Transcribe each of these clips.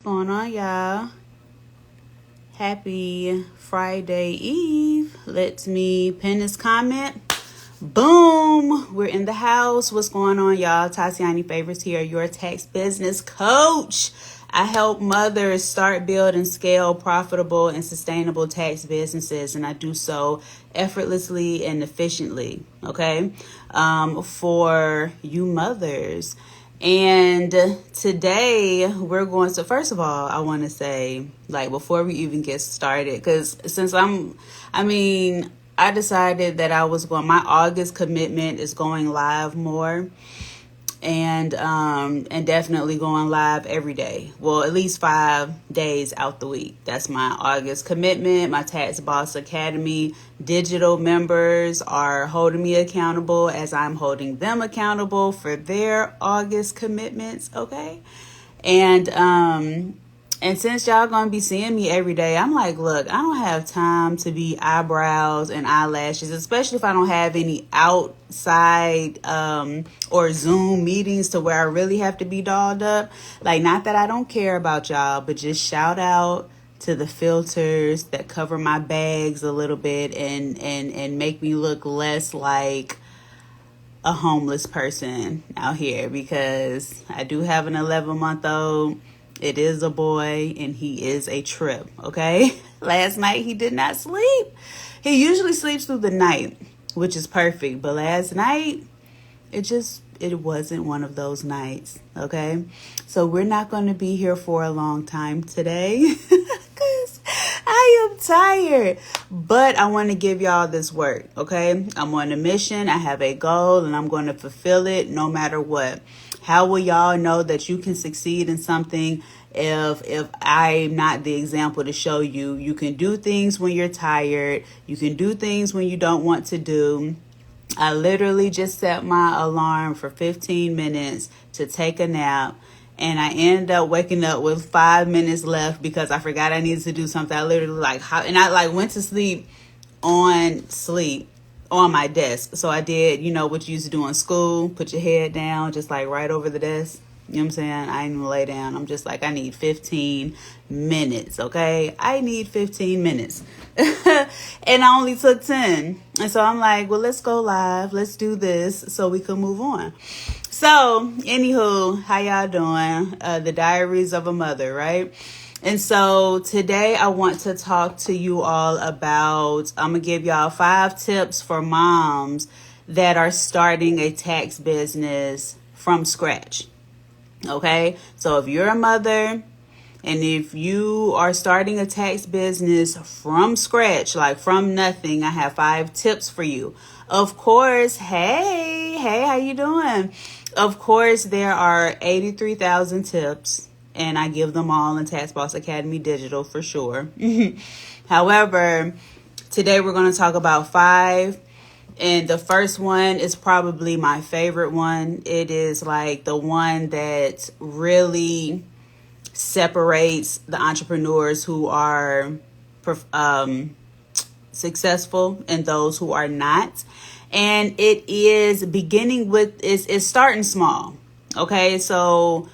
What's going on, y'all? Happy Friday Eve. Let me pin this comment. Boom! We're in the house. What's going on, y'all? Tatiani Favors here, your tax business coach. I help mothers start, build, and scale profitable and sustainable tax businesses, and I do so effortlessly and efficiently, okay? For you mothers. And today we're going to, first of all, I want to say, like, before we even get started, because since I decided that my August commitment is going live more and definitely going live every day. Well, at least 5 days out the week. That's my August commitment. My Tax Boss Academy digital members are holding me accountable as I'm holding them accountable for their August commitments. Okay. And since y'all gonna be seeing me every day, I'm like, look, I don't have time to be eyebrows and eyelashes, especially if I don't have any outside or Zoom meetings to where I really have to be dolled up. Like, not that I don't care about y'all, but just shout out to the filters that cover my bags a little bit and make me look less like a homeless person out here, because I do have an 11-month-old. It is a boy, and he is a trip, okay? Last night, he did not sleep. He usually sleeps through the night, which is perfect. But last night, it wasn't one of those nights, okay? So we're not going to be here for a long time today because I am tired. But I want to give y'all this work, okay? I'm on a mission. I have a goal, and I'm going to fulfill it no matter what. How will y'all know that you can succeed in something if I'm not the example to show you? You can do things when you're tired. You can do things when you don't want to do. I literally just set my alarm for 15 minutes to take a nap, and I ended up waking up with 5 minutes left because I forgot I needed to do something. I literally went to sleep on my desk. So I did, what you used to do in school, put your head down, just like right over the desk. You know what I'm saying? I didn't even lay down. I'm just like, I need 15 minutes, okay? I need 15 minutes. And I only took 10. And so I'm like, well, let's go live. Let's do this so we can move on. So, anywho, how y'all doing? The Diaries of a Mother, right? And so today I want to talk to you all about, I'm going to give y'all 5 tips for moms that are starting a tax business from scratch. Okay, so if you're a mother and if you are starting a tax business from scratch, like from nothing, I have 5 tips for you. Of course, hey, how you doing? Of course, there are 83,000 tips, and I give them all in Tax Boss Academy Digital for sure. However, today we're going to talk about 5. And the first one is probably my favorite one. It is like the one that really separates the entrepreneurs who are successful and those who are not. And it is it's starting small. Okay, so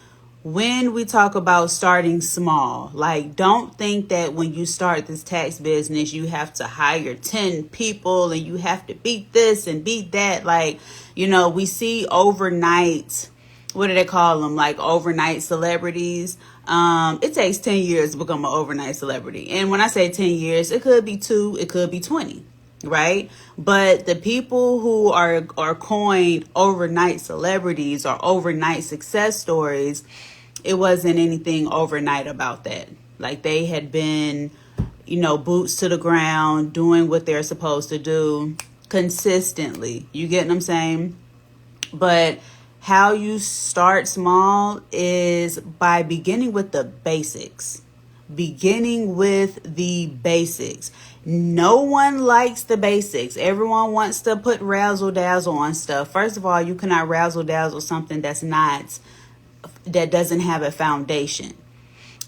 when we talk about starting small, like, don't think that when you start this tax business, you have to hire 10 people and you have to beat this and beat that. Like, we see overnight, what do they call them? Like overnight celebrities. It takes 10 years to become an overnight celebrity. And when I say 10 years, it could be 2, it could be 20. Right? But the people who are coined overnight celebrities or overnight success stories, it wasn't anything overnight about that. Like, they had been, boots to the ground, doing what they're supposed to do consistently. You get what I'm saying? But how you start small is by beginning with the basics. Beginning with the basics. No one likes the basics. Everyone wants to put razzle dazzle on stuff. First of all, you cannot razzle dazzle something that doesn't have a foundation.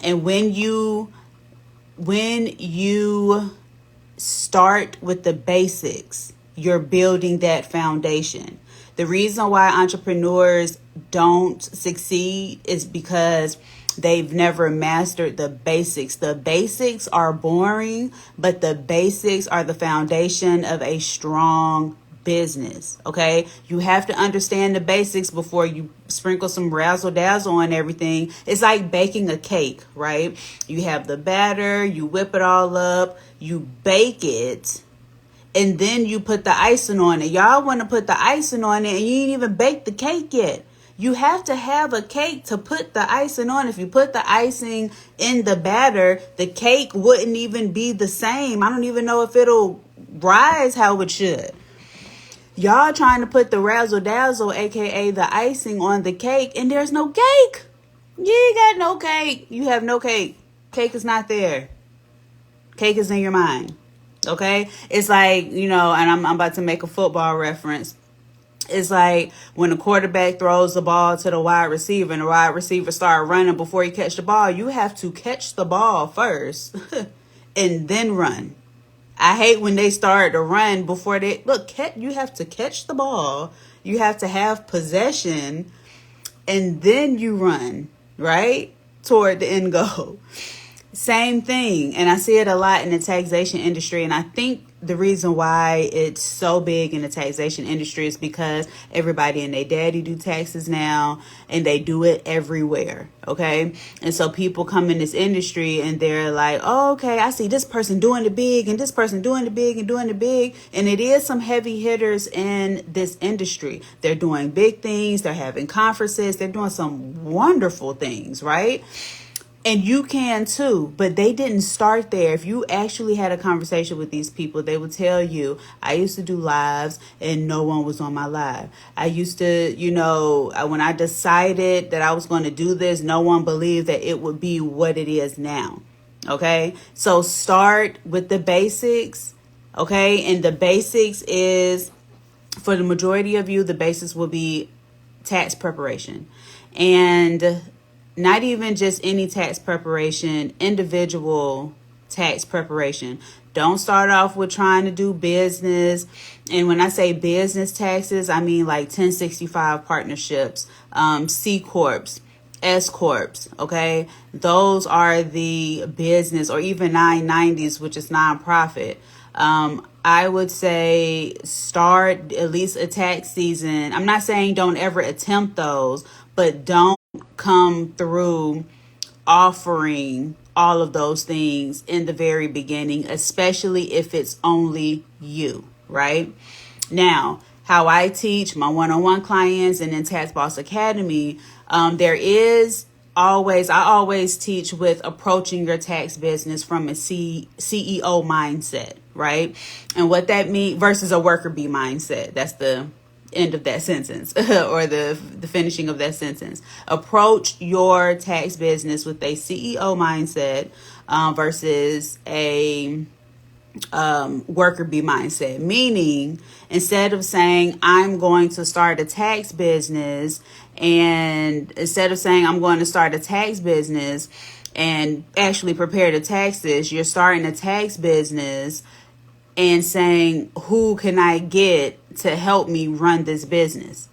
And when you start with the basics, you're building that foundation. The reason why entrepreneurs don't succeed is because they've never mastered the basics. The basics are boring, but the basics are the foundation of a strong business. Okay, you have to understand the basics before you sprinkle some razzle dazzle on everything. It's like baking a cake, right? You have the batter, you whip it all up, you bake it, and then you put the icing on it. Y'all want to put the icing on it and you ain't even baked the cake yet. You have to have a cake to put the icing on. If you put the icing in the batter, the cake wouldn't even be the same. I don't even know if it'll rise how it should. Y'all trying to put the razzle dazzle, aka the icing, on the cake, and there's no cake. You ain't got no cake. You have no cake. Cake is not there. Cake is in your mind. Okay? It's like, and I'm about to make a football reference. It's like when a quarterback throws the ball to the wide receiver and the wide receiver start running before you catch the ball. You have to catch the ball first and then run. I hate when they start to run before they you have to catch the ball. You have to have possession and then you run, right? Toward the end goal. Same thing. And I see it a lot in the taxation industry. And I think the reason why it's so big in the taxation industry is because everybody and their daddy do taxes now and they do it everywhere. Okay. And so people come in this industry and they're like, oh, okay, I see this person doing the big and this person doing the big and doing the big. And it is some heavy hitters in this industry. They're doing big things. They're having conferences. They're doing some wonderful things, right? And you can too, but they didn't start there. If you actually had a conversation with these people, they would tell you, I used to do lives and no one was on my live. I used to, when I decided that I was going to do this, no one believed that it would be what it is now. Okay. So start with the basics. Okay. And the basics is, for the majority of you, the basics will be tax preparation. And not even just any tax preparation, individual tax preparation. Don't start off with trying to do business. And when I say business taxes, I mean like 1065 partnerships, C Corps, S Corps. Okay. Those are the business, or even 990s, which is nonprofit. I would say start at least a tax season. I'm not saying don't ever attempt those, but don't come through offering all of those things in the very beginning, especially if it's only you, right? Now, how I teach my one-on-one clients and in Tax Boss Academy, I always teach with approaching your tax business from a CEO mindset, right? And what that means versus a worker bee mindset. That's the end of that sentence or the finishing of that sentence. Approach your tax business with a CEO mindset versus a worker bee mindset. Meaning, instead of saying I'm going to start a tax business, and instead of saying I'm going to start a tax business and actually prepare the taxes, you're starting a tax business and saying, who can I get to help me run this business?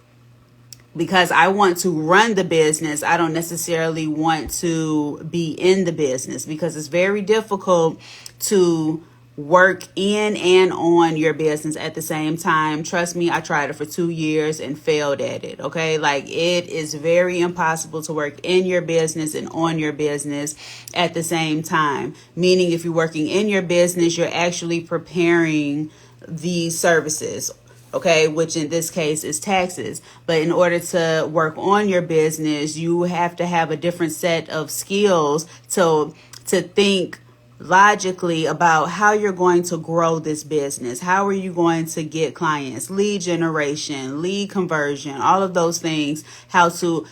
Because I want to run the business. I don't necessarily want to be in the business, because it's very difficult to work in and on your business at the same time. Trust me, I tried it for 2 years and failed at it. Okay. Like, it is very impossible to work in your business and on your business at the same time. Meaning, if you're working in your business, you're actually preparing the services. Okay, which in this case is taxes. But in order to work on your business, you have to have a different set of skills to think logically about how you're going to grow this business. How are you going to get clients, lead generation, lead conversion, all of those things, how to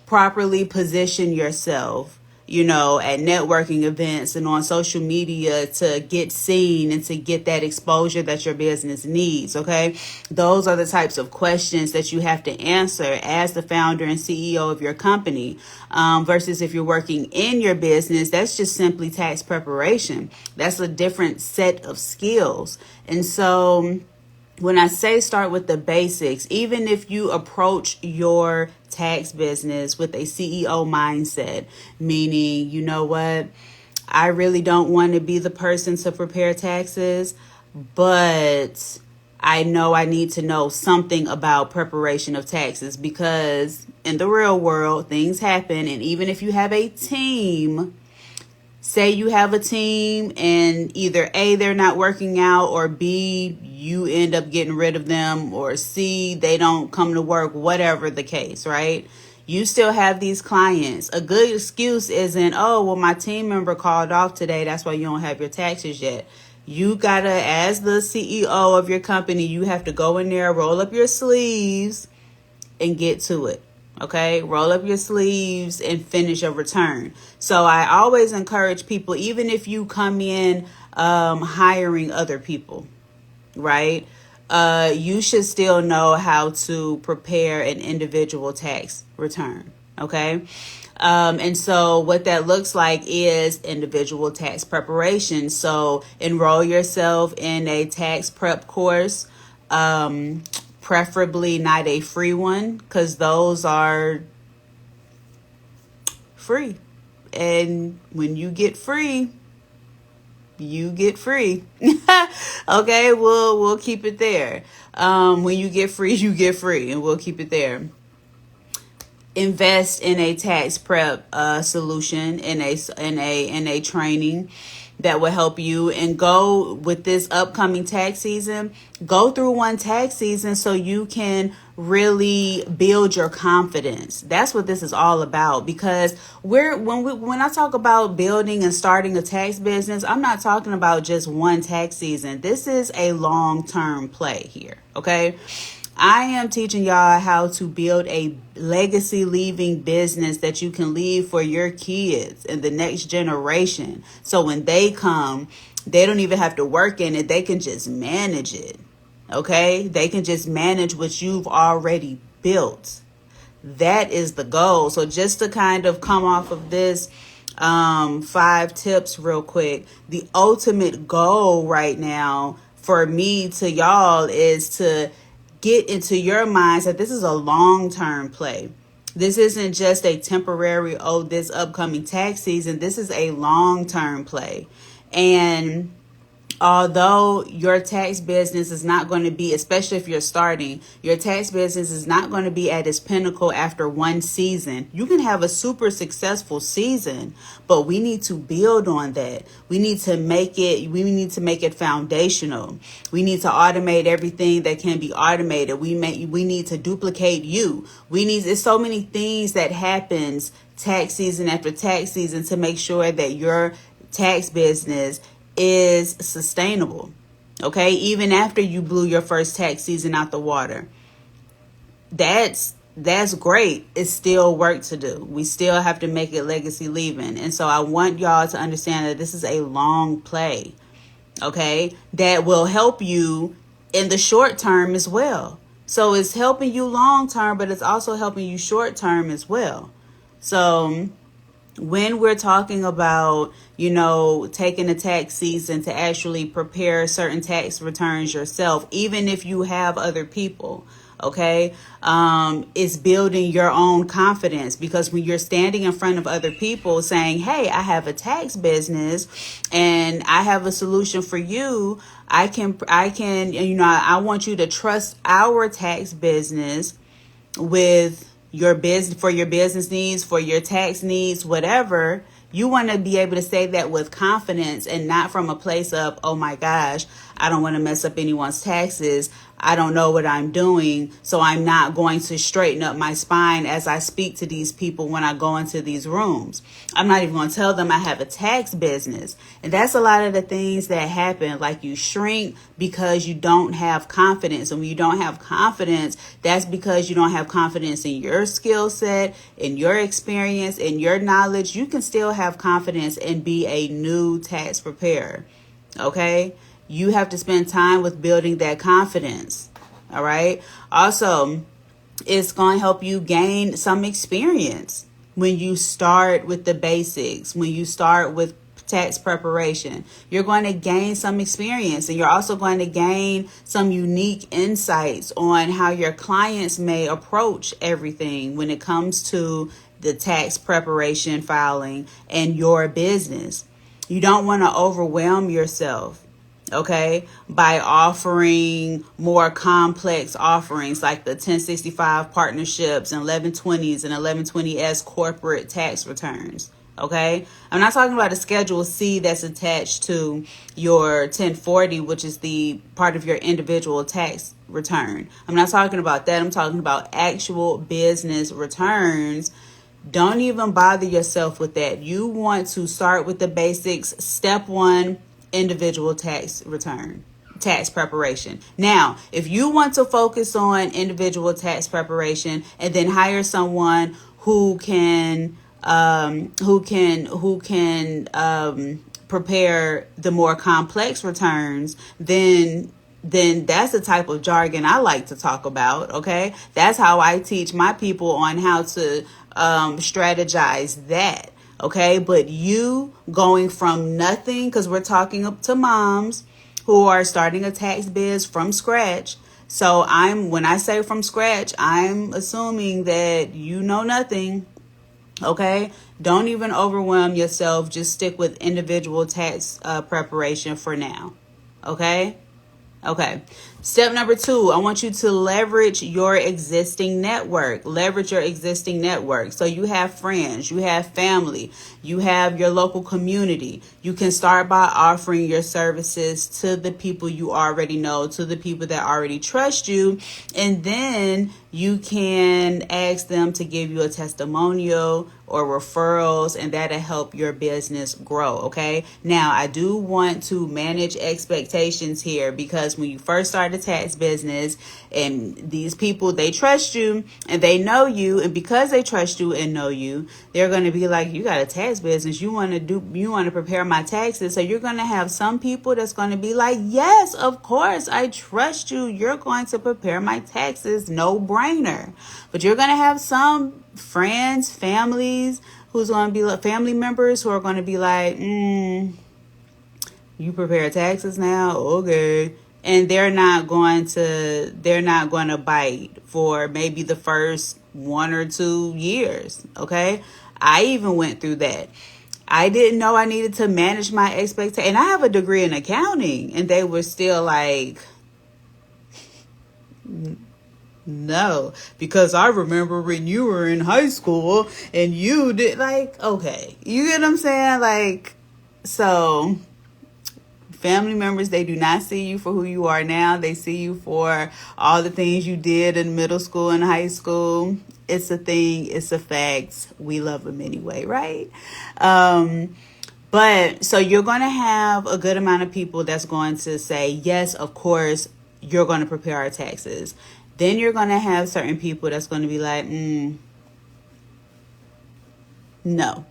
properly position yourself, at networking events and on social media to get seen and to get that exposure that your business needs. Okay. Those are the types of questions that you have to answer as the founder and CEO of your company. Versus if you're working in your business, that's just simply tax preparation. That's a different set of skills. And so when I say start with the basics, even if you approach your tax business with a CEO mindset, meaning, you know what, I really don't want to be the person to prepare taxes, but I know I need to know something about preparation of taxes, because in the real world, things happen. And even if you have a team, say you have a team and either A, they're not working out, or B, you end up getting rid of them, or C, they don't come to work, whatever the case, right? You still have these clients. A good excuse isn't, oh, well, my team member called off today, that's why you don't have your taxes yet. You gotta, as the CEO of your company, you have to go in there, roll up your sleeves, and get to it. Okay, roll up your sleeves and finish a return. So I always encourage people, even if you come in hiring other people, right? You should still know how to prepare an individual tax return. Okay. And so what that looks like is individual tax preparation. So enroll yourself in a tax prep course. Preferably not a free one, because those are free. And when you get free, you get free. Okay, we'll keep it there. When you get free, you get free, and we'll keep it there. Invest in a tax prep solution, in a training that will help you, and go with this upcoming tax season. Go through one tax season so you can really build your confidence. That's what this is all about. Because when I talk about building and starting a tax business, I'm not talking about just one tax season. This is a long-term play here. Okay. I am teaching y'all how to build a legacy leaving business that you can leave for your kids and the next generation. So when they come, they don't even have to work in it. They can just manage it. Okay? They can just manage what you've already built. That is the goal. So just to kind of come off of this 5 tips real quick, the ultimate goal right now for me to y'all is to get into your minds that this is a long-term play. This isn't just a temporary, this upcoming tax season. This is a long-term play. And although your tax business is not going to be, especially if you're starting, your tax business is not going to be at its pinnacle after one season. You can have a super successful season, but we need to build on that. We need to make it foundational. We need to automate everything that can be automated. We need to duplicate you. There's so many things that happens tax season after tax season to make sure that your tax business is sustainable. Okay, even after you blew your first tax season out the water, that's great. It's still work to do. We still have to make it legacy leaving. And so I want y'all to understand that this is a long play, okay, that will help you in the short term as well. So it's helping you long term, but it's also helping you short term as well. So when we're talking about, taking a tax season to actually prepare certain tax returns yourself, even if you have other people, okay, it's building your own confidence, because when you're standing in front of other people saying, hey, I have a tax business and I have a solution for you. I want you to trust our tax business with your business, for your business needs, for your tax needs, whatever. You want to be able to say that with confidence and not from a place of, oh my gosh, I don't want to mess up anyone's taxes. I don't know what I'm doing, so I'm not going to straighten up my spine as I speak to these people when I go into these rooms. I'm not even going to tell them I have a tax business. And that's a lot of the things that happen. Like, you shrink because you don't have confidence. And when you don't have confidence, that's because you don't have confidence in your skill set, in your experience, in your knowledge. You can still have confidence and be a new tax preparer. Okay? You have to spend time with building that confidence. All right. Also, it's going to help you gain some experience when you start with the basics, when you start with tax preparation. You're going to gain some experience, and you're also going to gain some unique insights on how your clients may approach everything when it comes to the tax preparation, filing, and your business. You don't want to overwhelm yourself, okay, by offering more complex offerings like the 1065 partnerships and 1120s and 1120S corporate tax returns. Okay, I'm not talking about a Schedule C that's attached to your 1040, which is the part of your individual tax return. I'm not talking about that. I'm talking about actual business returns. Don't even bother yourself with that. You want to start with the basics. Step one, individual tax return, tax preparation. Now, if you want to focus on individual tax preparation and then hire someone who can prepare the more complex returns, then that's the type of jargon I like to talk about. Okay, that's how I teach my people on how to strategize that. Okay, but you going from nothing, because we're talking up to moms who are starting a tax biz from scratch. So when I say from scratch, I'm assuming that you know nothing. Okay, don't even overwhelm yourself. Just stick with individual tax preparation for now. Okay. Step number 2, I want you to leverage your existing network. Leverage your existing network. So you have friends, you have family, you have your local community. You can start by offering your services to the people you already know, to the people that already trust you. And then you can ask them to give you a testimonial or referrals, and that'll help your business grow. Okay. Now, I do want to manage expectations here, because when you first start a tax business and these people, they trust you and they know you, and because they trust you and know you, they're going to be like, you got a tax business, you want to prepare my taxes. So you're going to have some people that's going to be like, yes, of course, I trust you, you're going to prepare my taxes, no brainer. But you're going to have some friends, families, who's going to be like family members who are going to be like, you prepare taxes now? Okay. And they're not going to bite for maybe the first 1 or 2 years. Okay. I even went through that. I didn't know I needed to manage my expectations. And I have a degree in accounting, and they were still like, no, because I remember when you were in high school and you did, like, okay, you get what I'm saying? Like, so family members, they do not see you for who you are now. They see you for all the things you did in middle school and high school. It's a thing. It's a fact. We love them anyway, right? But so you're going to have a good amount of people that's going to say, yes, of course, you're going to prepare our taxes. Then you're going to have certain people that's going to be like, no.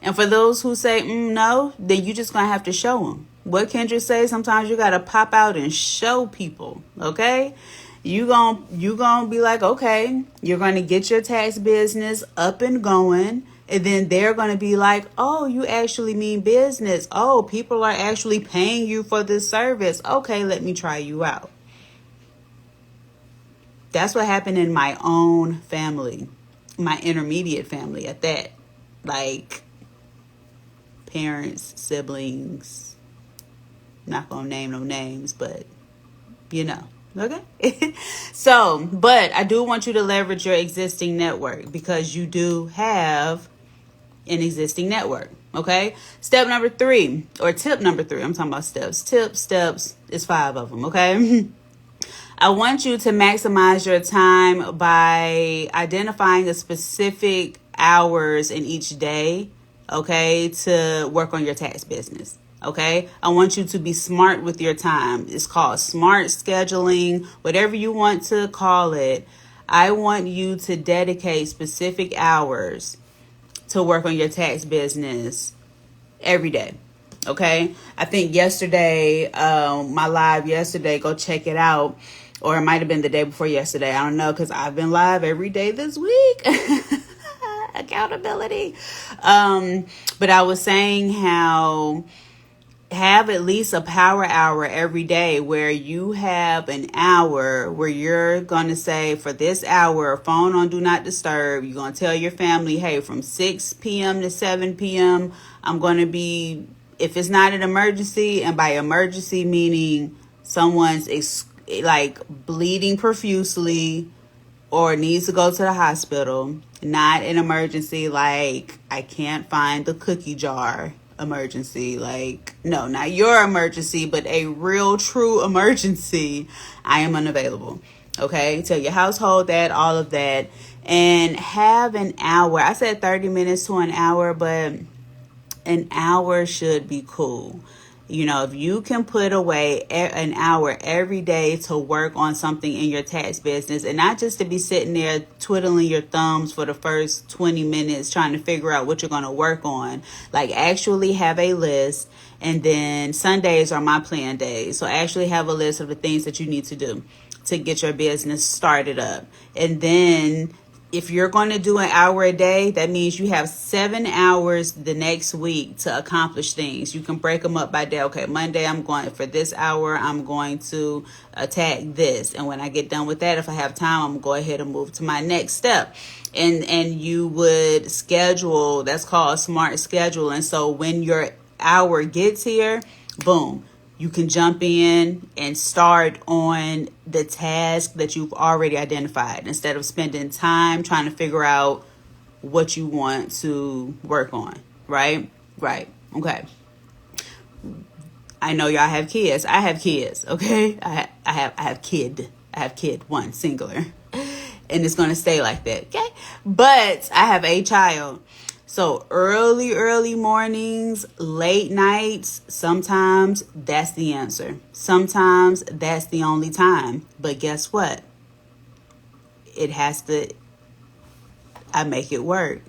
And for those who say, no, then you're just going to have to show them. What Kendra say, sometimes you got to pop out and show people, okay? You gonna be like, okay, you're going to get your tax business up and going. And then they're going to be like, oh, you actually mean business. Oh, people are actually paying you for this service. Okay, let me try you out. That's what happened in my own family, my intermediate family at that. Like, parents, siblings, not going to name no names, but you know, okay? So, but I do want you to leverage your existing network, because you do have an existing network, okay? Step number 3, or tip number 3, I'm talking about steps. Steps is 5 of them, okay? I want you to maximize your time by identifying a specific hours in each day, okay, to work on your tax business, okay? I want you to be smart with your time. It's called smart scheduling, whatever you want to call it. I want you to dedicate specific hours to work on your tax business every day. Okay. I think yesterday, my live yesterday, go check it out. Or it might have been the day before yesterday. I don't know, because I've been live every day this week. Accountability. But I was saying how have at least a power hour every day where you have an hour where you're going to say, for this hour, phone on do not disturb. You're going to tell your family, hey, from 6 p.m. to 7 p.m., I'm going to be, if it's not an emergency, and by emergency meaning someone's like bleeding profusely or needs to go to the hospital, not an emergency like I can't find the cookie jar emergency, like no, not your emergency, but a real true emergency, I am unavailable. Okay, tell your household that, all of that, and have an hour. I said 30 minutes to an hour, but an hour should be cool. You know, if you can put away an hour every day to work on something in your tax business, and not just to be sitting there twiddling your thumbs for the first 20 minutes trying to figure out what you're going to work on, like actually have a list. And then Sundays are my plan days. So actually have a list of the things that you need to do to get your business started up. And then if you're going to do an hour a day, that means you have 7 hours the next week to accomplish things. You can break them up by day. Okay, Monday, I'm going for this hour, I'm going to attack this. And when I get done with that, if I have time, I'm going to go ahead and move to my next step. And you would schedule, that's called a smart schedule. And so when your hour gets here, boom, you can jump in and start on the task that you've already identified instead of spending time trying to figure out what you want to work on. Right? Right. Okay. I know y'all have kids. I have kids. Okay. I have kid, one singular, and it's going to stay like that. Okay. But I have a child. So early mornings, late nights, sometimes that's the answer. Sometimes that's the only time. But guess what? I make it work.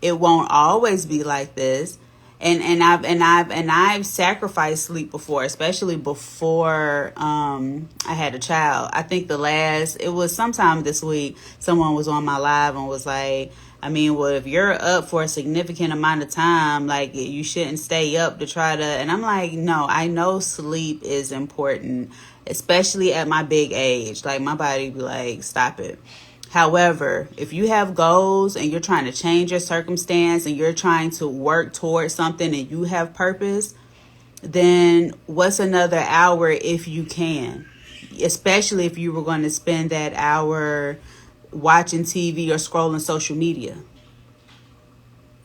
It won't always be like this. And I've sacrificed sleep before, especially before I had a child. I think it was sometime this week, someone was on my live and was like, I mean, well, if you're up for a significant amount of time, like you shouldn't stay up to try to, and I'm like, no, I know sleep is important, especially at my big age. Like my body be like, stop it. However, if you have goals and you're trying to change your circumstance and you're trying to work towards something and you have purpose, then what's another hour if you can? Especially if you were going to spend that hour watching TV or scrolling social media.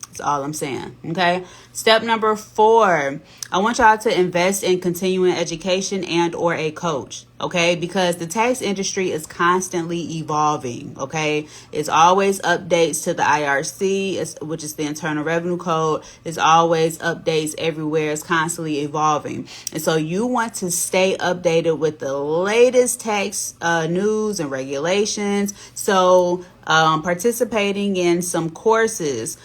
That's all I'm saying. Okay. Step number 4, I want y'all to invest in continuing education and or a coach. Okay. Because the tax industry is constantly evolving. Okay. It's always updates to the IRC, which is the Internal Revenue Code. It's always updates everywhere. It's constantly evolving. And so you want to stay updated with the latest tax news and regulations. So participating in some courses,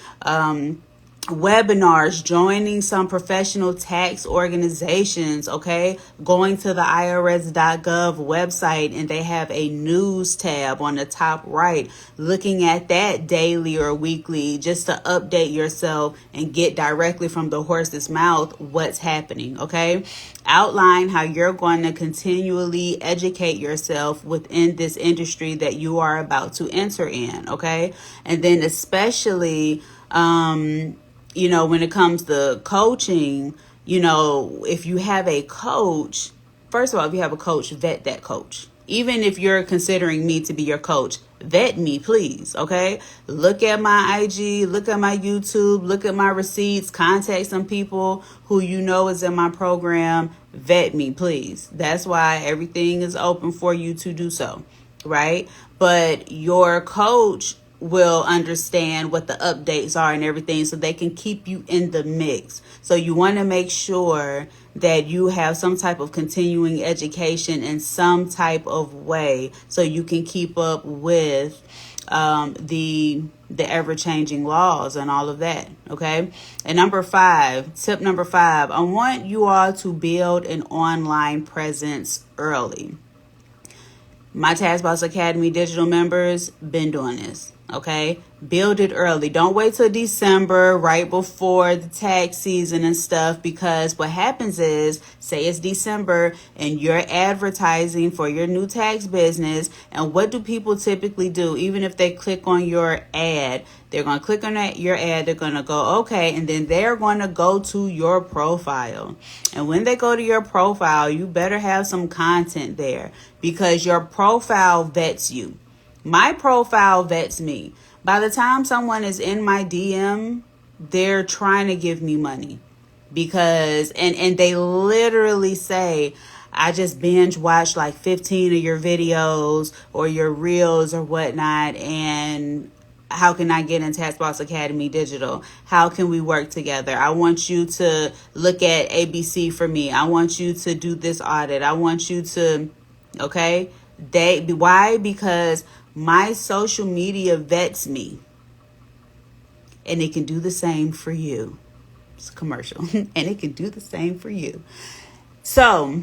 webinars, joining some professional tax organizations, okay, going to the IRS.gov website and they have a news tab on the top right, looking at that daily or weekly just to update yourself and get directly from the horse's mouth what's happening, okay? Outline how you're going to continually educate yourself within this industry that you are about to enter in, okay? And then especially, when it comes to coaching, if you have a coach, first of all, if you have a coach, vet that coach. Even if you're considering me to be your coach, vet me, please. Okay. Look at my IG, look at my YouTube, look at my receipts, contact some people who is in my program. Vet me, please. That's why everything is open for you to do so. Right. But your coach will understand what the updates are and everything so they can keep you in the mix. So you want to make sure that you have some type of continuing education in some type of way so you can keep up with the ever-changing laws and all of that. Okay. And tip number 5, I want you all to build an online presence early. My Tax Boss Academy digital members been doing this. Okay, build it early. Don't wait till December, right before the tax season and stuff, because what happens is, say it's December and you're advertising for your new tax business. And what do people typically do? Even if they click on your ad, they're going to click on your ad. They're going to go, okay. And then they're going to go to your profile. And when they go to your profile, you better have some content there, because your profile vets you. My profile vets me. By the time someone is in my DM, they're trying to give me money, because and they literally say, I just binge watched like 15 of your videos or your reels or whatnot, and how can I get in Tax Boss Academy Digital? How can we work together? I want you to look at ABC for me. I want you to do this audit. I want you to, okay? Why? Because my social media vets me, and it can do the same for you. It's a commercial, and it can do the same for you. So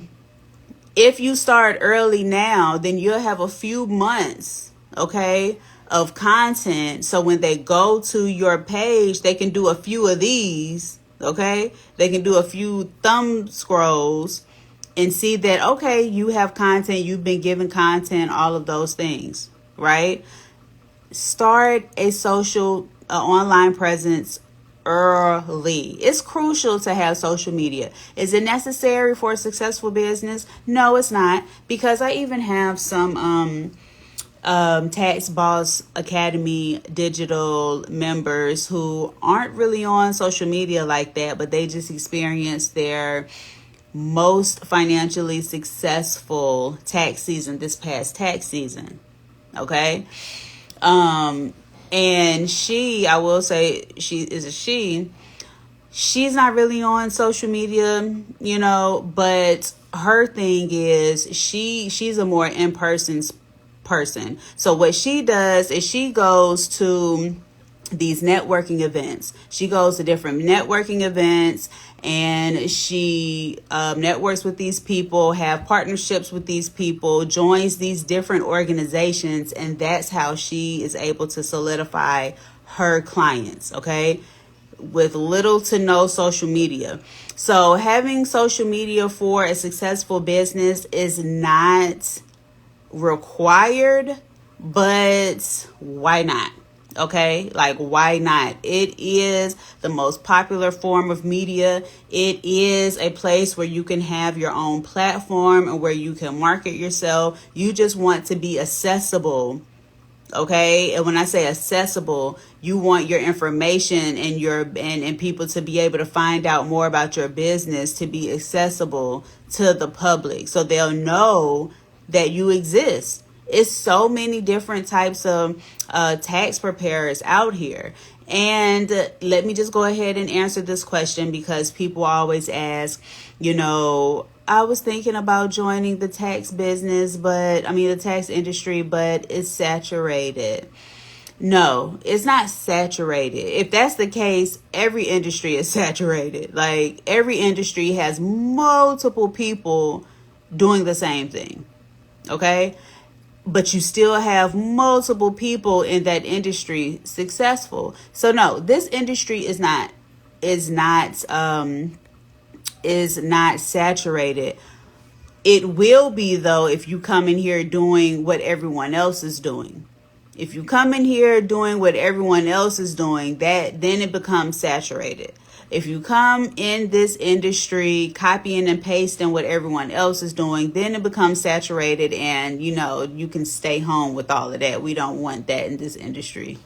if you start early now, then you'll have a few months, okay, of content. So when they go to your page, they can do a few of these, okay? They can do a few thumb scrolls and see that, okay, you have content, you've been given content, all of those things, right? Start a social online presence early. It's crucial to have social media. Is it necessary for a successful business? No, it's not, because I even have some Tax Boss Academy digital members who aren't really on social media like that, but they just experienced their most financially successful tax season this past tax season. Okay. And I will say she's not really on social media, but her thing is she's a more in-person person. So what she does is she goes to these networking events. She goes to different networking events, and she networks with these people, have partnerships with these people, joins these different organizations, and that's how she is able to solidify her clients, okay, with little to no social media. So having social media for a successful business is not required, but why not? Okay, like, why not? It is the most popular form of media. It is a place where you can have your own platform and where you can market yourself. You just want to be accessible. Okay, and when I say accessible, you want your information and people to be able to find out more about your business, to be accessible to the public, so they'll know that you exist. It's so many different types of tax preparers out here. And let me just go ahead and answer this question, because people always ask, I was thinking about joining the tax business, the tax industry, but it's saturated. No, it's not saturated. If that's the case, every industry is saturated. Like, every industry has multiple people doing the same thing. Okay? But you still have multiple people in that industry successful. So no, this industry is not saturated. It will be, though, if you come in here doing what everyone else is doing. If you come in here doing what everyone else is doing, then it becomes saturated. If you come in this industry copying and pasting what everyone else is doing, then it becomes saturated, and you can stay home with all of that. We don't want that in this industry.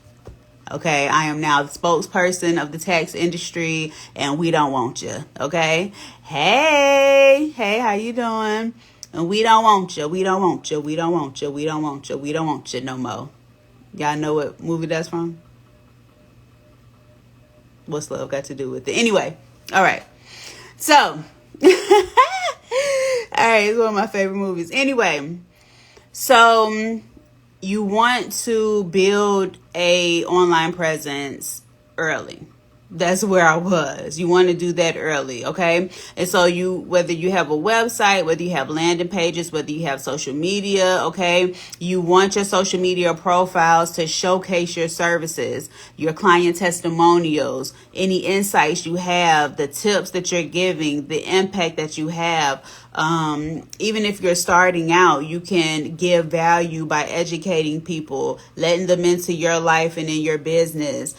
Okay, I am now the spokesperson of the tax industry, and we don't want you. Okay, hey, how you doing? And we don't want you. We don't want you. We don't want you. We don't want you. We don't want you no more. Y'all know what movie that's from? What's love got to do with it? Anyway, all right. So, all right, it's one of my favorite movies. Anyway, so you want to build a online presence early. That's where I was. You want to do that early, okay? And so whether you have a website, whether you have landing pages, whether you have social media, okay? You want your social media profiles to showcase your services, your client testimonials, any insights you have, the tips that you're giving, the impact that you have. Even if you're starting out, you can give value by educating people, letting them into your life and in your business,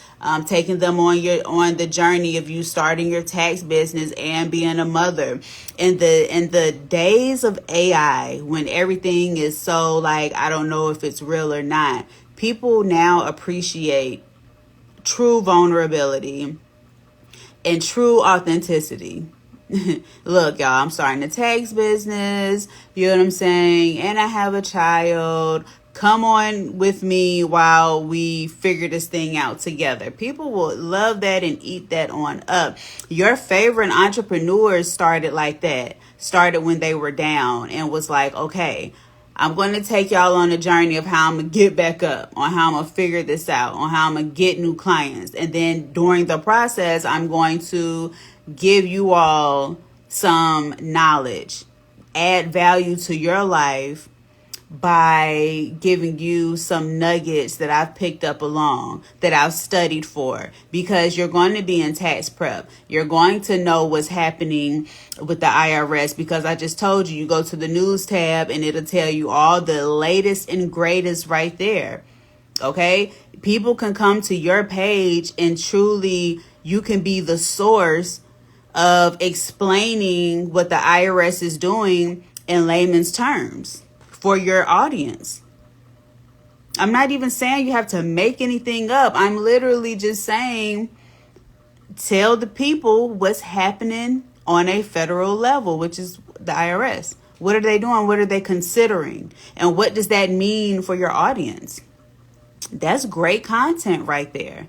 taking them on the journey of you starting your tax business and being a mother. In the days of AI, when everything is so like, I don't know if it's real or not, people now appreciate true vulnerability and true authenticity. Look, y'all, I'm starting a tax business, you know what I'm saying? And I have a child. Come on with me while we figure this thing out together. People will love that and eat that on up. Your favorite entrepreneurs started like that, started when they were down and was like, okay, I'm going to take y'all on a journey of how I'm going to get back up, on how I'm going to figure this out, on how I'm going to get new clients. And then during the process, I'm going to give you all some knowledge, add value to your life by giving you some nuggets that I've picked up along, that I've studied for, because you're going to be in tax prep. You're going to know what's happening with the IRS, because I just told you go to the news tab and it'll tell you all the latest and greatest right there. Okay? People can come to your page and truly you can be the source of explaining what the IRS is doing in layman's terms for your audience. I'm not even saying you have to make anything up. I'm literally just saying, tell the people what's happening on a federal level, which is the IRS. What are they doing? What are they considering? And what does that mean for your audience? That's great content right there,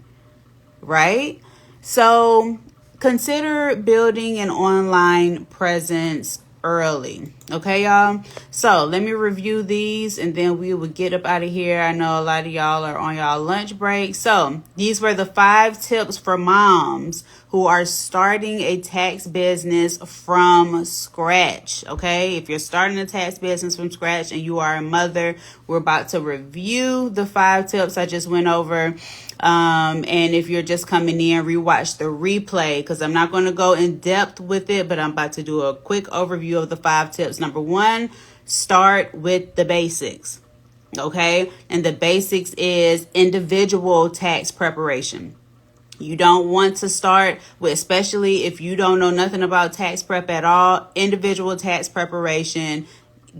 right? So consider building an online presence early. Okay, y'all? So let me review these and then we will get up out of here. I know a lot of y'all are on y'all lunch break. So these were the 5 tips for moms who are starting a tax business from scratch. Okay, if you're starting a tax business from scratch and you are a mother, we're about to review the 5 tips I just went over. And if you're just coming in, rewatch the replay, because I'm not going to go in depth with it, but I'm about to do a quick overview of the 5 tips. Number 1, start with the basics. Okay. And the basics is individual tax preparation. You don't want to start with, especially if you don't know nothing about tax prep at all, individual tax preparation.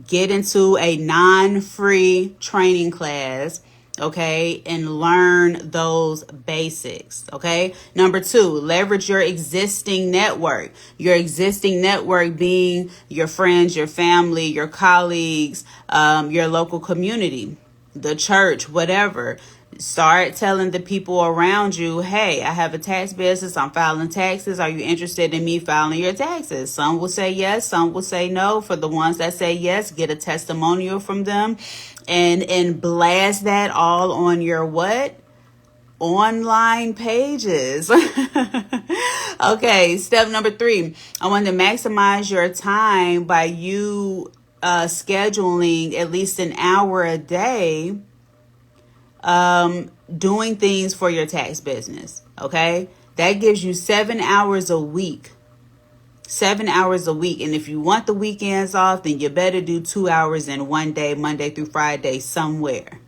Get into a non-free training class, okay, and learn those basics, okay? Number 2, leverage your existing network. Your existing network being your friends, your family, your colleagues, your local community, the church, whatever. Start telling the people around you, hey, I have a tax business. I'm filing taxes. Are you interested in me filing your taxes? Some will say yes. Some will say no. For the ones that say yes, get a testimonial from them and blast that all on your what? Online pages. Okay, step number 3. I want to maximize your time by you scheduling at least an hour a day doing things for your tax business. Okay, that gives you 7 hours a week. 7 hours a week. And if you want the weekends off, then you better do 2 hours in one day, Monday through Friday, somewhere.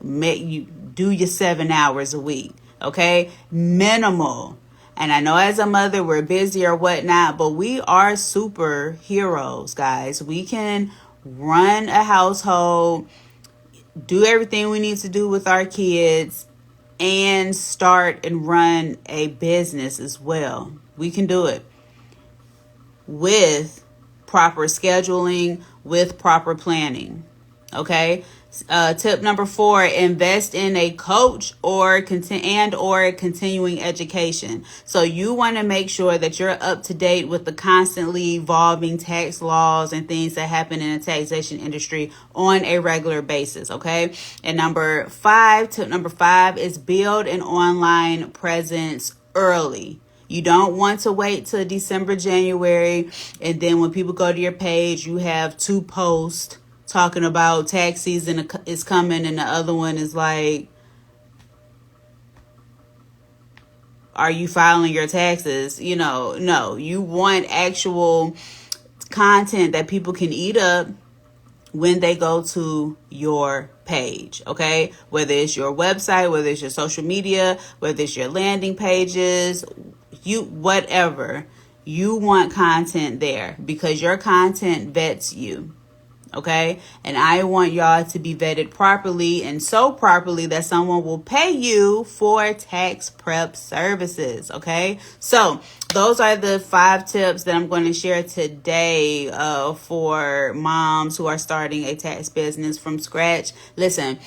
You do your 7 hours a week. Okay, minimal. And I know as a mother, we're busy or whatnot, but we are superheroes, guys. We can run a household, do everything we need to do with our kids, and start and run a business as well. We can do it with proper scheduling, with proper planning. Okay, Tip number 4, invest in a coach or continuing education. So you want to make sure that you're up to date with the constantly evolving tax laws and things that happen in the taxation industry on a regular basis. Okay. And tip number 5 is build an online presence early. You don't want to wait till December, January, and then when people go to your page, you have 2 posts talking about tax season is coming, and the other one is like, are you filing your taxes? No, you want actual content that people can eat up when they go to your page, okay? Whether it's your website, whether it's your social media, whether it's your landing pages, whatever, you want content there because your content vets you. Okay. And I want y'all to be vetted properly, and so properly that someone will pay you for tax prep services. Okay. So those are the 5 tips that I'm going to share today for moms who are starting a tax business from scratch. Listen,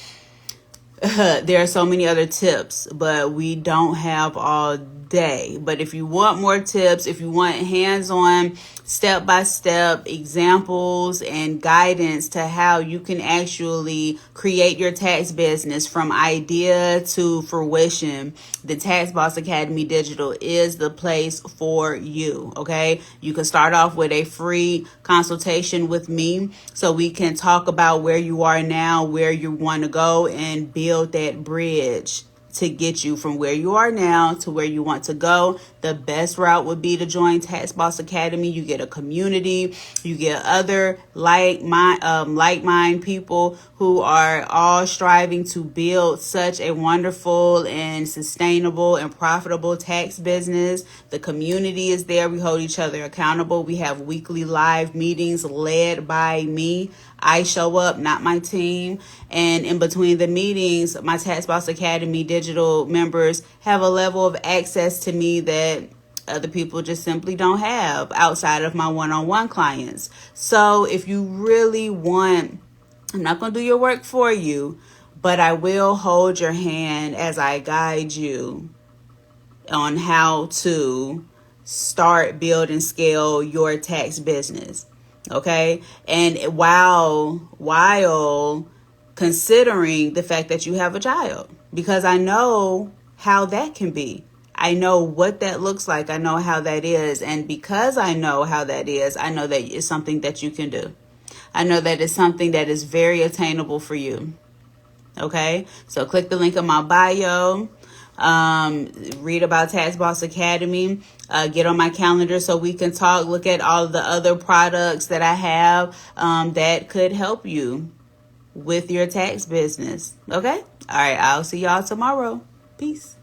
there are so many other tips, but we don't have all day. But if you want more tips, if you want hands-on, step-by-step examples and guidance to how you can actually create your tax business from idea to fruition, the Tax Boss Academy Digital is the place for you, okay? You can start off with a free consultation with me so we can talk about where you are now, where you want to go, and build that bridge to get you from where you are now to where you want to go. The best route would be to join Tax Boss Academy. You get a community, you get other like-minded people who are all striving to build such a wonderful and sustainable and profitable tax business. The community is there. We hold each other accountable. We have weekly live meetings led by me. I show up, not my team. And in between the meetings, my Tax Boss Academy Digital members have a level of access to me that other people just simply don't have outside of my one-on-one clients. So if you really want, I'm not going to do your work for you, but I will hold your hand as I guide you on how to start, build, and scale your tax business. Okay. And while considering the fact that you have a child, because I know how that can be. I know what that looks like. I know how that is. And because I know how that is, I know that it's something that you can do. I know that it's something that is very attainable for you. Okay. So click the link in my bio. Read about Tax Boss Academy, get on my calendar so we can talk, look at all the other products that I have, that could help you with your tax business. Okay. All right. I'll see y'all tomorrow. Peace.